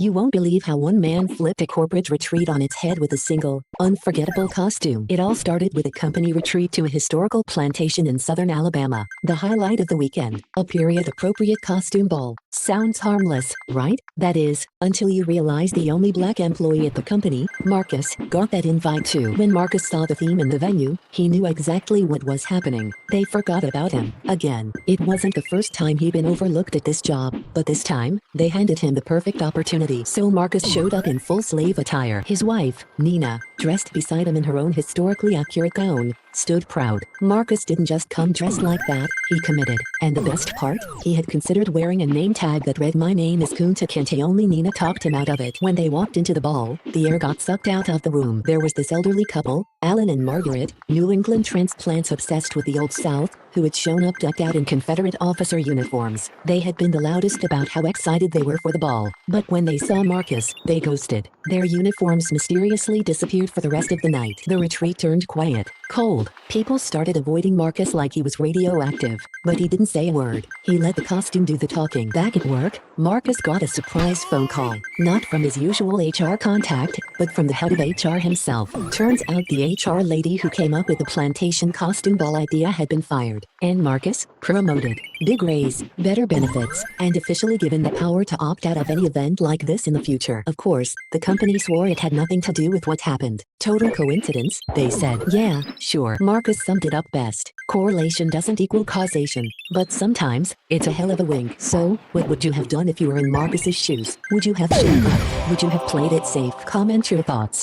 You won't believe how one man flipped a corporate retreat on its head with a single, unforgettable costume. It all started with a company retreat to a historical plantation in southern Alabama. The highlight of the weekend, a period-appropriate costume ball. Sounds harmless, right? That is, until you realize the only black employee at the company, Marcus, got that invite too. When Marcus saw the theme in the venue, he knew exactly what was happening. They forgot about him. Again, it wasn't the first time he'd been overlooked at this job, but this time, they handed him the perfect opportunity. So Marcus showed up in full slave attire. His wife, Nina, dressed beside him in her own historically accurate gown, stood proud. Marcus didn't just come dressed like that, he committed. And the best part? He had considered wearing a name tag that read "My name is Kunta Kinte." Only Nina talked him out of it. When they walked into the ball, the air got sucked out of the room. There was this elderly couple, Alan and Margaret, New England transplants obsessed with the Old South, who had shown up decked out in Confederate officer uniforms. They had been the loudest about how excited they were for the ball. But when they saw Marcus, they ghosted. Their uniforms mysteriously disappeared for the rest of the night. The retreat turned quiet, cold. People started avoiding Marcus like he was radioactive. But he didn't say a word. He let the costume do the talking. Back at work, Marcus got a surprise phone call. Not from his usual HR contact, but from the head of HR himself. Turns out the HR lady who came up with the plantation costume ball idea had been fired. And Marcus, promoted. Big raise, better benefits, and officially given the power to opt out of any event like this in the future. Of course, the company swore it had nothing to do with what happened. Total coincidence, they said. Yeah, sure. Marcus summed it up best. Correlation doesn't equal causation, but sometimes, it's a hell of a wink. So, what would you have done if you were in Marcus's shoes? Would you have shown up? Would you have played it safe? Comment your thoughts.